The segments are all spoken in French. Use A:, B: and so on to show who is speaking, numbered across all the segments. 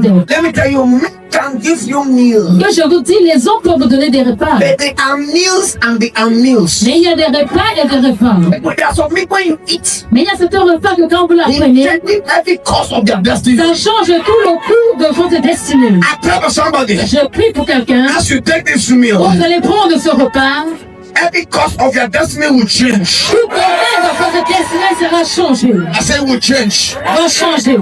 A: Melchizedek.
B: Let me tell you, men can give you meals.
A: Que je vous dis, les hommes peuvent vous donner des repas.
B: But there are meals and there are meals.
A: Mais il y a des repas et des repas.
B: But there are some people when you eat,
A: Mais il y a certains repas que quand vous la
B: it
A: prenez,
B: changes every course of their destiny.
A: ça change tout le cours de votre destinée.
B: I tell somebody,
A: Je prie pour quelqu'un.
B: as you take this meal,
A: Vous allez prendre ce repas.
B: every course of your destiny will change.
A: Tout le reste de votre destinée sera changé.
B: I say will change.
A: Va changer.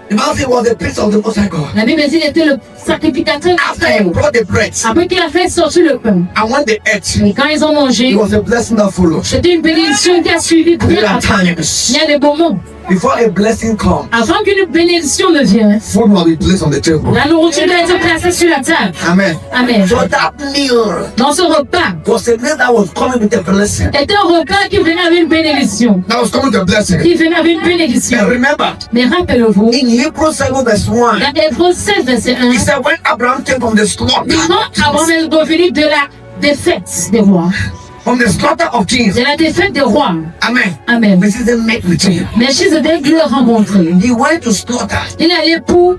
B: The Bible was the priest of the Most High God.
A: La Bible dit qu'il était le sacrificateur.
B: After he brought the bread,
A: Après qu'il a fait sortir le pain.
B: and when they ate,
A: Et quand ils ont mangé,
B: it was a blessing that followed.
A: c'était une bénédiction qui a suivi
B: There
A: bien
B: are
A: après. Il
B: times
A: y a des moments.
B: before a blessing comes,
A: Avant qu'une bénédiction ne vienne,
B: food must be placed on the table.
A: la nourriture doit être placée sur la table.
B: Amen.
A: Amen.
B: So that meal
A: Dans ce repas,
B: was a meal that was coming with a blessing.
A: était un repas qui venait avec une bénédiction.
B: That was coming with a blessing.
A: Qui venait avec une bénédiction.
B: And remember,
A: Mais rappelez-vous,
B: in Hebrews 7 verse 1,
A: dans Hébreux 16, verset 1,
B: he said when Abraham came from the slaughter,
A: quand Abraham est revenu de la défaite des rois,
B: of kings.
A: de la défaite des rois,
B: Amen.
A: Amen.
B: This is the met with him.
A: Melchizedek le rencontré.
B: He went to slaughter
A: Il allait pour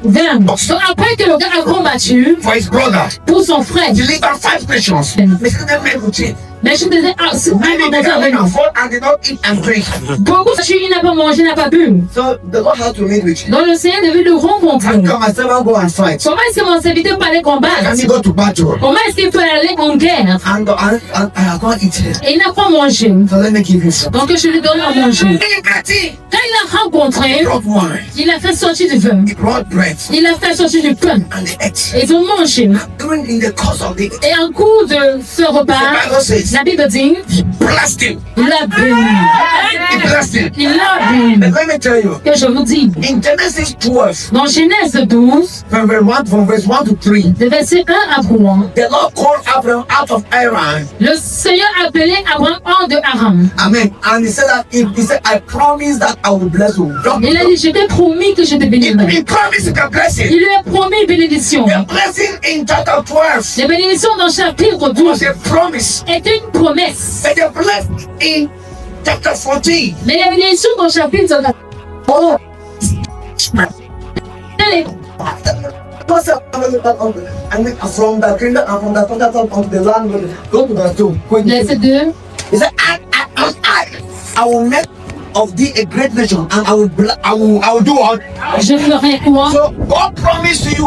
A: vaincre. Donc après que le gars a combattu
B: for his brother.
A: pour son frère,
B: Deliver 5 nations. This is the met with him.
A: Melchizedek a
B: Many
A: rencontré avec
B: men
A: nous.
B: afford and did not eat and drink.
A: Beaucoup de il n'a pas mangé, n'a pas bu.
B: So the Lord had to meet with him.
A: Donc le Seigneur devait le rencontrer.
B: And come and say, well, go and fight.
A: Comment est-ce que mon serviteur peut aller combattre?
B: Can he go to battle?
A: Comment est-ce qu'il peut aller en guerre?
B: And I have not eaten.
A: Et il n'a pas mangé.
B: So let me give you some.
A: Donc je lui donne à manger. Quand il l'a rencontré,
B: He brought wine.
A: il a fait sortir du vin.
B: He brought bread.
A: Il a fait sortir du pain.
B: And they ate.
A: Et ils ont mangé.
B: During in the course of the
A: Et en cours de ce repas, la Bible dit,
B: he blessed him.
A: il a béni.
B: He blessed him.
A: Il a béni.
B: And let me tell you,
A: Que je vous dis,
B: in Genesis 12,
A: dans Genèse 12,
B: from verse 1 to 3,
A: de verset 1 à 3,
B: the Lord called Abraham out of Haran.
A: le Seigneur a appelé Abraham hors de Haran.
B: Amen. And he said that he said, I promise that I will bless you.
A: Il a dit, je t'ai promis que je te bénirai.
B: He promised the blessing.
A: Il lui a promis une bénédiction.
B: The blessing in chapter 12
A: La bénédiction dans chapitre
B: was
A: 12
B: a promise.
A: était une promesse.
B: And the blessing in chapter 14
A: Mais la bénédiction dans chapitre 14,
B: oh,
A: elle est
B: I mean, from the kingdom and from the thundercloud unto the land, go to the tomb.
A: verset 2.
B: He said, I will make of thee a great nation, and I will do what?
A: Je ferai quoi?
B: So God promising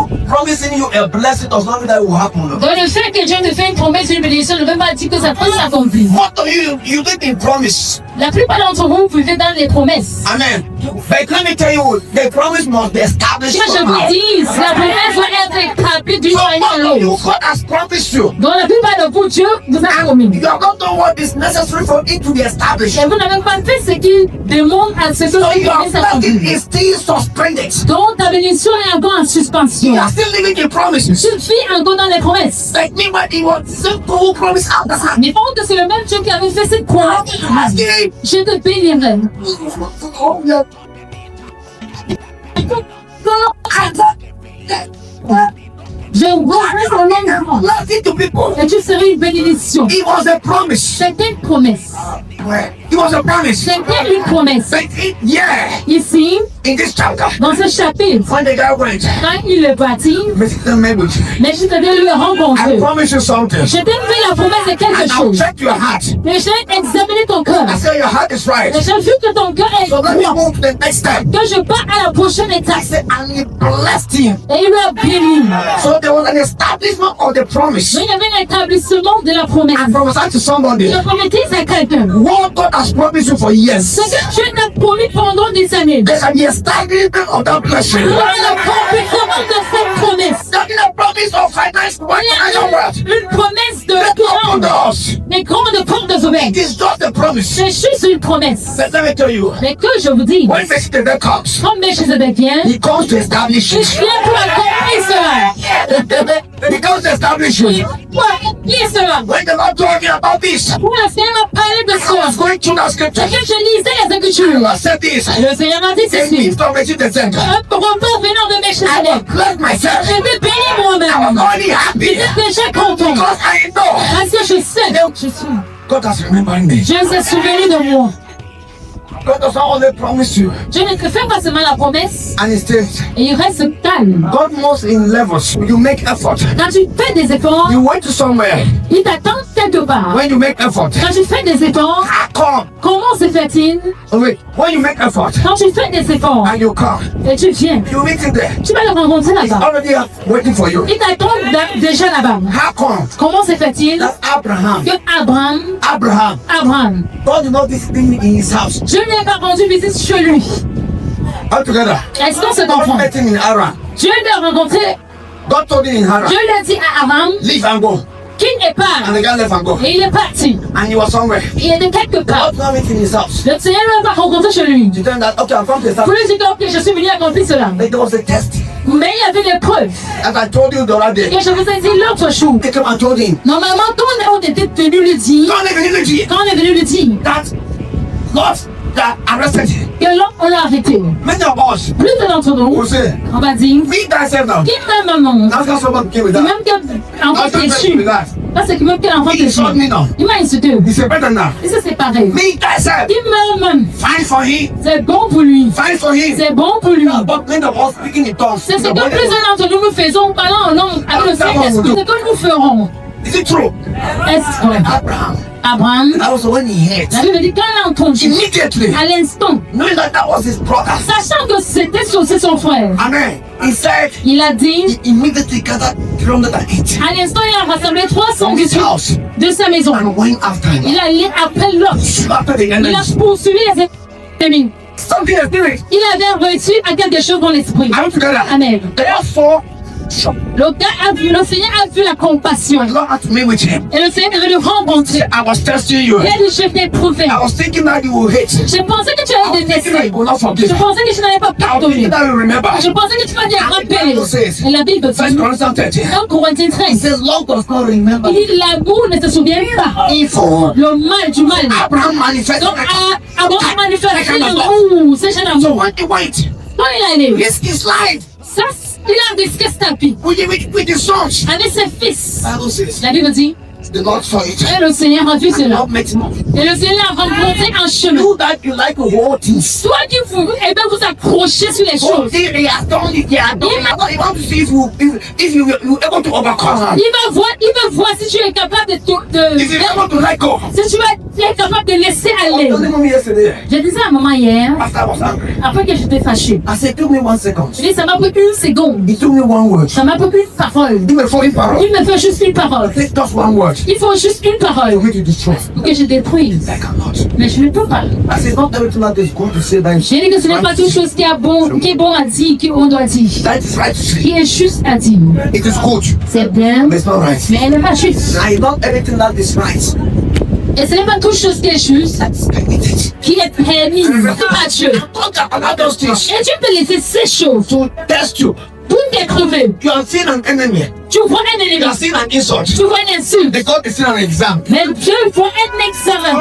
B: you a blessing does not mean that it will happen. No?
A: Dans le fait que Dieu te fait une promesse, une bénédiction, ne veut pas dire que ça peut s'accomplir.
B: What of you live in promise?
A: La plupart d'entre vous vivez dans les promesses.
B: Amen. But let me tell you, the promise must be established.
A: Que je vous dise, la promesse doit être établie d'une
B: So
A: manière
B: what
A: ou
B: of you
A: l'autre.
B: God has promised you?
A: Dans la plupart de vous, Dieu vous a promis.
B: You have not done what is necessary for it to be established.
A: Et vous n'avez pas fait ce qu'il demande à ce que
B: So
A: vous
B: your
A: puissiez
B: blessing
A: s'accomplir.
B: is still suspended.
A: Donc ta bénédiction est encore en suspension.
B: You are still living in promises.
A: Tu vis encore dans les promesses.
B: Like me, but it was simple who promised Abraham.
A: Mais bon que c'est le même Dieu qui avait fait cette croix. Je te bénirai. Je vois ton nom
B: Blessing to people.
A: et tu seras une bénédiction.
B: It was a promise.
A: C'était une promesse.
B: It was a promise.
A: C'était une promesse.
B: But yeah,
A: Ici,
B: in this chapter,
A: dans ce chapitre,
B: when the guy went,
A: quand il est parti,
B: Mr. Mabel,
A: mais je devais le
B: I
A: rencontrer.
B: promise you something.
A: Je t'ai fait la promesse de quelque
B: And I'll
A: chose.
B: check your heart.
A: Mais j'ai examiné ton cœur.
B: I say your heart is right.
A: Et j'ai vu que ton cœur est
B: So let me
A: droit.
B: move to the next step.
A: Que je pars à la prochaine
B: I
A: étape.
B: said, and he blessed him.
A: Et il m'a béni.
B: So there was an establishment of the promise.
A: Mais il y avait un établissement de la promesse.
B: I prophesied to somebody.
A: Je promettais à quelqu'un.
B: What God has promised you for years.
A: Ce que Dieu t'a promis pendant des années.
B: There's an establishment of that blessing.
A: Il y a un accomplissement de cette promesse.
B: There's a promise of finance. What
A: Il y
B: I know what?
A: a une promesse de
B: Open
A: grande,
B: doors.
A: mais grande portes ouvertes.
B: It is just a promise.
A: C'est juste une promesse.
B: But let me tell you,
A: Mais que je vous dis,
B: when Melchizedek comes,
A: comme Melchizedek vient,
B: he comes to establish
A: il
B: it.
A: vient pour accomplir cela.
B: He comes to establish
A: Il
B: it.
A: pour accomplir cela.
B: When the Lord told me about this,
A: Pour le Seigneur m'a parlé de
B: I
A: cela.
B: was going through that scripture.
A: Et que je lisais les Écritures,
B: I said this.
A: le Seigneur m'a dit
B: The
A: ceci.
B: gift of Melchizedek.
A: Un repas venant de
B: I
A: Melchizedek.
B: was blessed myself.
A: J'étais béni
B: I was
A: moi-même.
B: already happy
A: J'étais déjà content.
B: because I know
A: Parce que je sais, je suis.
B: God has remembered me.
A: Dieu s'est souvenu de moi.
B: God does not only promise you
A: Dieu ne te fait pas seulement la promesse
B: and He stays.
A: et il reste calme.
B: God moves in levels. You make effort.
A: Quand tu fais des efforts,
B: You went to somewhere.
A: il t'attend quelque part.
B: When you make effort,
A: Quand tu fais des efforts,
B: come.
A: comment se fait-il?
B: Oh, wait. When you make effort
A: Quand tu fais des efforts
B: and you come,
A: et tu viens,
B: you meet him there.
A: tu vas le rencontrer
B: He's
A: là-bas.
B: already waiting for you.
A: Il t'attend déjà là-bas.
B: How come?
A: Comment se fait-il
B: That's Abraham.
A: que Abraham,
B: Abraham. God did not visit him in his house.
A: Dieu ne l'ai pas rendu visite chez lui.
B: All together.
A: Est-ce qu'on se
B: God
A: comprend?
B: met him in Haran.
A: Dieu l'a rencontré.
B: God told him in Haran,
A: Dieu l'a dit à Abraham
B: leave and go.
A: qu'il est part.
B: And the guy left and go.
A: Et il est parti.
B: And he was somewhere.
A: Il était quelque part.
B: God did not meet him in his house.
A: Le Seigneur ne l'a pas rencontré chez lui.
B: To tell him that, okay, I'm from the
A: Pour
B: south.
A: lui dire que ok, je suis venu accomplir cela.
B: But there was a test.
A: Mais il y avait des preuves.
B: As I told you the other day.
A: Et je vous ai dit l'autre jour.
B: They came and told him.
A: Normalement, quand on était venu le dire,
B: God never knew the
A: quand on est venu le dire,
B: that God that arrested him.
A: que l'homme, on l'a arrêté.
B: Many of us
A: Plus de d'entre nous,
B: will say,
A: on va dire,
B: me thyself now.
A: qui même maman,
B: That's how someone came with
A: et
B: that.
A: même qu'un enfant
B: That's not
A: déchu,
B: with that.
A: parce que même qu'un enfant
B: He
A: déchu,
B: insulted me now.
A: il m'a insulté.
B: He said, better now.
A: Et ça, c'est pareil.
B: Me thyself.
A: Qui même,
B: Fine for him.
A: c'est bon pour lui.
B: Fine for him.
A: C'est bon pour lui.
B: But many of us speaking in tongues.
A: C'est ce que plusieurs d'entre nous nous faisons, parlant en langue avec le Saint-Esprit. C'est ce que nous ferons.
B: Is it true?
A: Est-ce vrai?
B: Abraham.
A: Abraham,
B: And also when he heard,
A: la Bible dit quand il a entendu,
B: immediately,
A: à l'instant,
B: knowing that that was his brother.
A: sachant que c'était son frère,
B: Amen. He said,
A: il a dit,
B: he immediately gathered 380
A: à l'instant, il a rassemblé
B: from his
A: 318
B: house
A: de sa maison.
B: and went after him.
A: Il a allé après l'autre.
B: After the
A: Il a
B: enemy.
A: poursuivi les ennemis.
B: Something is doing.
A: Il avait reçu à quelque chose dans l'esprit.
B: Are we together?
A: Amen.
B: Therefore,
A: Le Seigneur a vu la compassion.
B: God had to meet with him.
A: Et le Seigneur devait le rencontrer.
B: I was testing you.
A: Il a dit, je t'ai prouvé.
B: I was thinking that you would hate.
A: Je pensais que tu
B: I
A: allais
B: was thinking that
A: détester.
B: you would not forgive.
A: Je pensais que tu n'allais pas
B: I was
A: pardonner.
B: thinking that you remember.
A: Je pensais que tu m'allais rappeler. Et la Bible
B: First
A: dit,
B: Corinthians 13.
A: 1 Corinthiens
B: It
A: 13,
B: says, Lord does not remember
A: il dit, l'amour ne se souvient pas.
B: evil.
A: Le mal du mal.
B: Abraham manifested.
A: Donc, Abraham manifesté l'amour. C'est chez
B: So
A: l'amour.
B: when he went,
A: Quand il est allé,
B: risked his life
A: ça, il a risqué sa vie
B: with his sons.
A: avec ses fils.
B: Bible says,
A: La Bible dit,
B: the Lord saw it.
A: et le Seigneur a vu cela.
B: God met him up.
A: Et le Seigneur a rencontré un chemin.
B: You that you like to hold things.
A: Soit que vous, eh bien, vous accrochez sur les
B: So
A: choses.
B: he has done it. He has done it. He wants to see if you able to overcome.
A: Il va voir si tu es capable
B: If you able to let go.
A: si tu es capable de laisser
B: I was
A: aller.
B: telling mommy yesterday
A: Je disais à maman hier,
B: after I was angry.
A: après que j'étais fâchée,
B: I said, give me 1 second.
A: je dis, ça m'a pris une seconde.
B: He took me 1 word.
A: Ça m'a pris une parole.
B: Give me 40 parole.
A: Il me fait juste une parole.
B: Take just 1 word.
A: Il faut juste une parole
B: For me to destroy.
A: pour que je détruise.
B: I cannot.
A: Mais je ne peux pas.
B: I said, not everything that is good to say that is
A: J'ai dit que ce n'est pas toute chose qui est bon à dire, qu'on doit dire.
B: that is right to say.
A: Qui est juste à dire.
B: It is good,
A: C'est bien,
B: but it's not right.
A: mais elle n'est pas juste.
B: I not everything that is right
A: Et ce n'est pas toute chose qui est juste,
B: that is permitted.
A: qui est permise par Dieu.
B: God that allow those things
A: Et Dieu peut laisser ces choses
B: to test you.
A: pour t'éprouver.
B: You are seeing an enemy.
A: Tu vois un
B: You
A: ennemi,
B: are seeing an insult.
A: tu vois une insulte.
B: The God is seeing an exam.
A: Mais Dieu voit un examen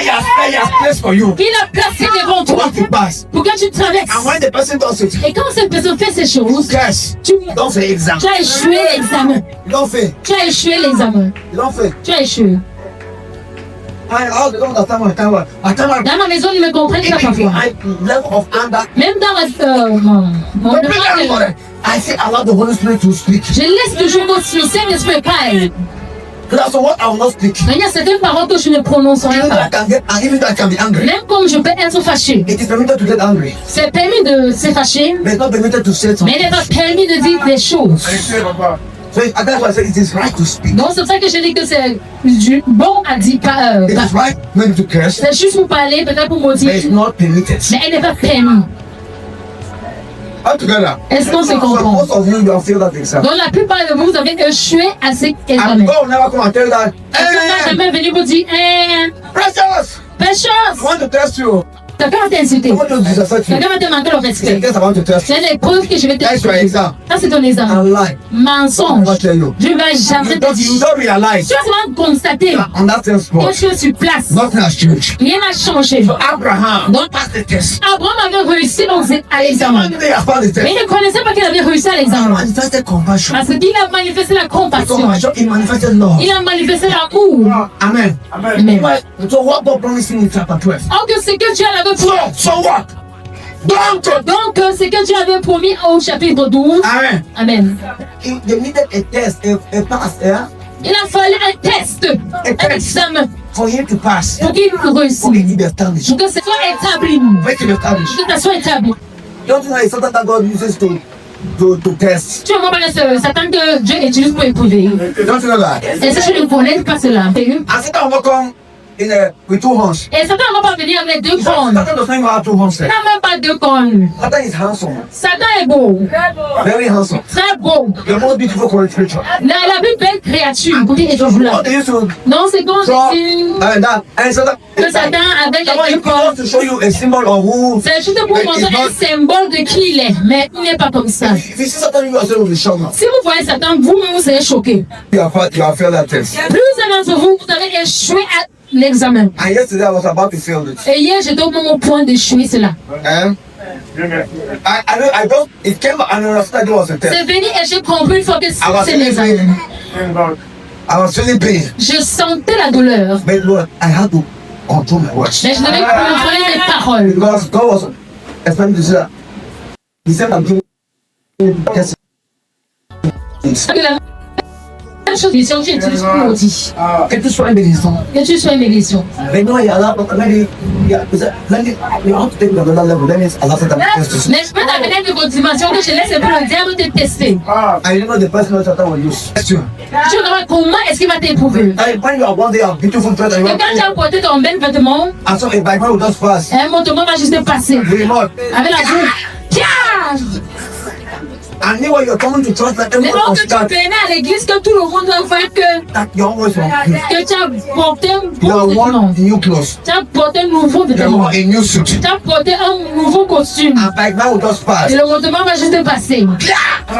B: He has placed for you.
A: qu'il a placé devant
B: For
A: toi
B: what to pass.
A: pour que tu traverses.
B: And when the person does it,
A: Et quand cette personne fait ces choses,
B: curse.
A: tu
B: Don't say exam.
A: as échoué l'examen.
B: You don't fail.
A: Tu as échoué l'examen.
B: You don't fail.
A: Tu as échoué.
B: I don't understand my time. My time.
A: Dans ma maison, ils me comprennent pas parfois.
B: Level of anger.
A: Même dans mon
B: But bring everybody. I say allow the Holy Spirit to speak.
A: je laisse toujours le Saint-Esprit parler.
B: That's what I will not speak.
A: Mais il y a certaines paroles que je ne prononcerai
B: Even though I
A: pas.
B: can get, and even though I can be angry,
A: Même comme je peux être fâché.
B: it is permitted to get angry.
A: C'est permis de se fâcher,
B: But it's not permitted to say
A: mais
B: something.
A: il n'est pas permis de dire des choses.
B: So that's why I say it is right to speak.
A: Donc c'est pour ça que je dis que c'est bon à dire,
B: It is right maybe to curse,
A: c'est juste pour parler, peut-être pour
B: but it's
A: maudire,
B: not permitted.
A: mais elle n'est pas permis.
B: All together.
A: Est-ce qu'on se
B: So
A: comprend?
B: most of you have failed that exam.
A: Donc la plupart de vous avez échoué à cet
B: And
A: examen.
B: God will never come and tell you that.
A: Quelqu'un
B: Hey,
A: jamais venu vous dire,
B: precious!
A: fais
B: I
A: chance.
B: want to test you.
A: Quelqu'un va t'insulter.
B: I want to disrespect you.
A: Quelqu'un va te manquer le
B: It's a
A: respect.
B: test I want to test you.
A: C'est l'épreuve que je vais te
B: That's your exam.
A: Ça, c'est ton examen.
B: And lie.
A: Mensonge.
B: What tell you?
A: Je ne vais jamais
B: You
A: te
B: don't
A: dire.
B: realize
A: Tu vas seulement constater
B: that on that same spot,
A: que tu es sur place.
B: nothing has changed.
A: Rien n'a changé.
B: So Abraham
A: Donc,
B: passed the test.
A: Abraham avait réussi à
B: Someone
A: l'examen.
B: knew they have passed the
A: Mais
B: test.
A: il ne connaissait pas qu'il avait réussi à à l'examen.
B: Manifested compassion.
A: Parce qu'il a manifesté la compassion.
B: Compassion, he manifested love.
A: Il a manifesté l'amour.
B: Amen.
A: Amen.
B: So what God promised in chapter 12?
A: Or que ce que Dieu avait promis.
B: So what?
A: Donc, ce que Dieu avait promis au chapitre 12.
B: Amen.
A: Amen.
B: They needed a test, a pass, yeah?
A: Il a fallu un test, un examen
B: For him to pass.
A: pour qu'il réussisse.
B: For him to be established.
A: Pour que ce soit établi.
B: For him to be established.
A: Pour que ça soit établi.
B: Don't you know it's something that God uses to test?
A: Tu vois, c'est Satan que Dieu utilise pour éprouver.
B: Don't you know that?
A: Et ça, je ne connais pas cela.
B: And Satan will come with two horns.
A: Et Satan ne va pas venir avec deux cornes.
B: Satan doesn't even have two horns.
A: Il n'a même pas deux cornes.
B: Satan is handsome.
A: Satan est beau.
B: Very handsome.
A: Très beau.
B: The most beautiful creature.
A: La plus belle créature. Pour dire et toujours là.
B: What they used to
A: Non, c'est comme
B: draw
A: si
B: and Satan.
A: que Satan avec les deux
B: It
A: cornes.
B: wants to show you a symbol of who.
A: C'est juste pour montrer un symbole de qui il est. Mais il n'est pas comme ça.
B: If you see Satan, you yourself will be shocked.
A: Si vous voyez Satan, vous-même vous serez choqué.
B: You have failed that test.
A: Plusieurs d'entre vous, vous avez échoué à l'examen.
B: And yesterday I was about to fail it.
A: Et hier, j'étais au moment point d'échouer cela.
B: I don't. It came and I understood it was a test.
A: C'est venu et j'ai compris une fois que
B: I was
A: c'est l'examen.
B: I was feeling pain,
A: Je sentais la douleur.
B: but Lord, I had to control my words
A: Mais je devais contrôler mes paroles.
B: because God was expecting to say that. He said, "I'm giving you test."
A: La même chose, mission que j'utilise pour maudit.
B: Que tu sois une bénédiction.
A: Que tu sois une bénédiction.
B: Maintenant, il y a là, you want to take it to another level. That means Allah said that test.
A: Mais je peux t'amener de votre dimension que je laisse un peu le diable te tester.
B: I don't know the person that Satan will use. Test you.
A: Tu vois comment est-ce qu'il va t'éprouver.
B: And when you are one day a beautiful dress and you
A: Et quand tu as porté ton bel vêtement,
B: and so a bike will just pass.
A: un montement va juste passer.
B: Will not.
A: Avec la bouche. Tiens!
B: And you are coming to trust that
A: Mais
B: everyone
A: or
B: will
A: que tu
B: start
A: venais à l'église, que tout le monde va voir
B: that your voice will increase.
A: que tu as porté un
B: You
A: bon
B: are
A: vêtement.
B: one new clothes.
A: Tu as porté un nouveau
B: You
A: vêtement.
B: are a new suit.
A: Tu as porté un nouveau costume.
B: And bike will just pass.
A: Et le montement va juste passer.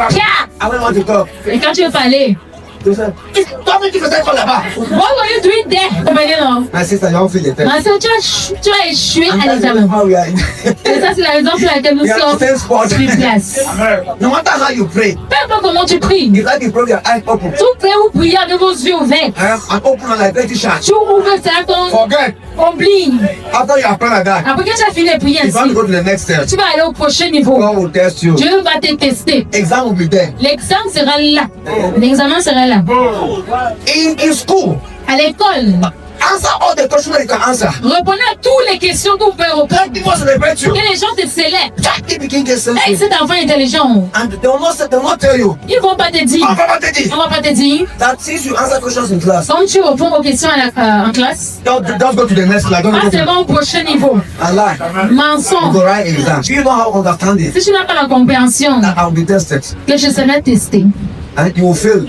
A: Tiens!
B: I don't want to talk.
A: Et quand tu veux parler,
B: You said, "Stop me, tu fais ça là-bas."
A: what were you doing there? On va dire non.
B: My sister, you don't feel the test.
A: Ma soeur, tu as échoué
B: And
A: à
B: that's the reason
A: l'examen.
B: why we are in.
A: Et ça, c'est la raison pour laquelle nous
B: We are
A: sommes
B: on the same spot.
A: sur place.
B: No matter how you pray,
A: Peu importe comment tu pries,
B: you like to pray with your eyes open.
A: tout près ou prier avec vos yeux ouverts.
B: And open and like 30 shots.
A: Tu ouvres ça, ton
B: Forget.
A: oublie.
B: After you have prayed like that,
A: Après que tu as fini de prier
B: if you want
A: ainsi,
B: to go to the next step,
A: tu vas aller au prochain niveau.
B: God will test you.
A: Dieu va te tester.
B: Exam will be there.
A: L'examen sera là. L'examen sera là.
B: In school,
A: À l'école,
B: answer all the questions that you can answer.
A: répondez à toutes les questions que vous pouvez répondre.
B: Let people celebrate you.
A: Que les gens te célèbrent.
B: If you can get
A: Hey,
B: sense.
A: cet enfant est intelligent.
B: And they will not tell you.
A: Ils vont pas te dire.
B: Oh, Papa, take it.
A: On va pas te dire.
B: That since you answer questions in class,
A: Quand tu réponds aux questions en classe,
B: just go to the next class. Don't
A: pas
B: go to
A: seulement au prochain niveau.
B: and lie. You
A: Mensonge.
B: go right exam. Do you know how to understand it?
A: Si tu n'as pas la compréhension,
B: That I will be tested.
A: que je serai testé,
B: And you will fail.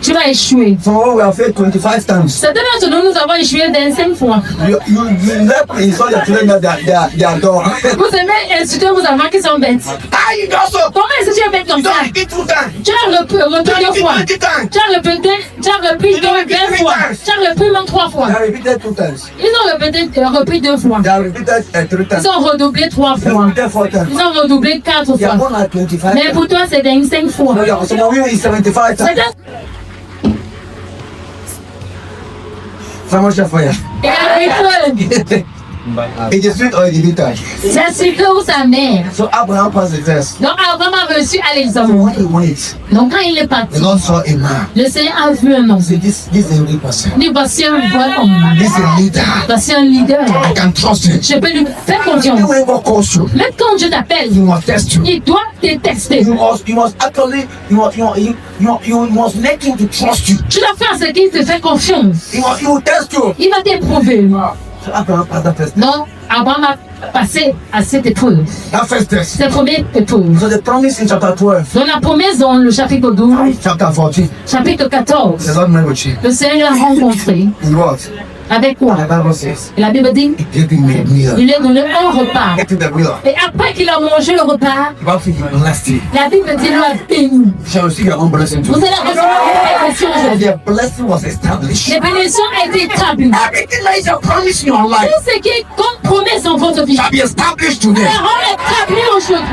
A: tu vas échouer.
B: Some of us we have failed 25 times.
A: Certains d'entre nous avons échoué 25 fois.
B: You never install your children that they are dumb.
A: Vous aimez insulter vos enfants qui sont bêtes.
B: Ah, you do so.
A: Comment est-ce que tu es bête comme
B: You
A: ça?
B: don't repeat 2 times.
A: Tu as répété deux fois.
B: 20 times.
A: Tu as répété deux fois. Tu as répété même 3 fois.
B: They have repeated 2 times.
A: Ils ont répété 2 fois.
B: They have repeated 3
A: Ils
B: times.
A: ont redoublé 3
B: They have
A: fois.
B: repeated 4 times.
A: Ils ont redoublé 4
B: They are
A: fois.
B: born at 25
A: Mais
B: times.
A: pour toi, c'est 25 fois.
B: No, yeah, some of you is 75 times. Someone shout fire.
A: Et après,
B: It is sweet or it is bitter.
A: c'est sucré ou sa mère.
B: So Abraham passed the test.
A: Donc Abraham a reçu à
B: So
A: l'examen.
B: when he went,
A: Donc quand il est parti,
B: the Lord saw a man.
A: le Seigneur a vu un homme.
B: Say, this is a real person.
A: Il dit, voici un bon homme.
B: This is a leader.
A: Voici un leader.
B: I can trust him.
A: Je peux lui faire
B: Even
A: confiance.
B: when God calls you,
A: Même quand Dieu t'appelle,
B: he must test you.
A: il doit te tester.
B: You must actually, you must make him to trust you.
A: Tu dois faire ce qu'il te fait confiance.
B: He will test you.
A: Il va t'éprouver.
B: So Abraham passed that test.
A: Non, Abraham a passé à cette épreuve.
B: That first test.
A: Cette première épreuve.
B: So the promise in chapter 12,
A: Dans la promesse dans le chapitre 12,
B: chapter 14,
A: chapitre 14,
B: the Lord met with you.
A: le Seigneur l'a rencontré.
B: In what?
A: Avec quoi?
B: The Bible says,
A: Et la Bible dit,
B: he gave him a meal.
A: il lui a donné un repas.
B: Getting the meal.
A: Et après qu'il a mangé le repas,
B: The Bible says he blessed him.
A: la Bible dit, il l'a béni.
B: Shall we see your own blessing
A: Vous
B: too?
A: allez recevoir une bénédiction aujourd'hui.
B: The blessing was established.
A: La bénédiction a été établie.
B: Everything that is a promise in your life
A: Tout ce qui est comme promesse dans votre vie
B: shall be established today.
A: sera établi aujourd'hui.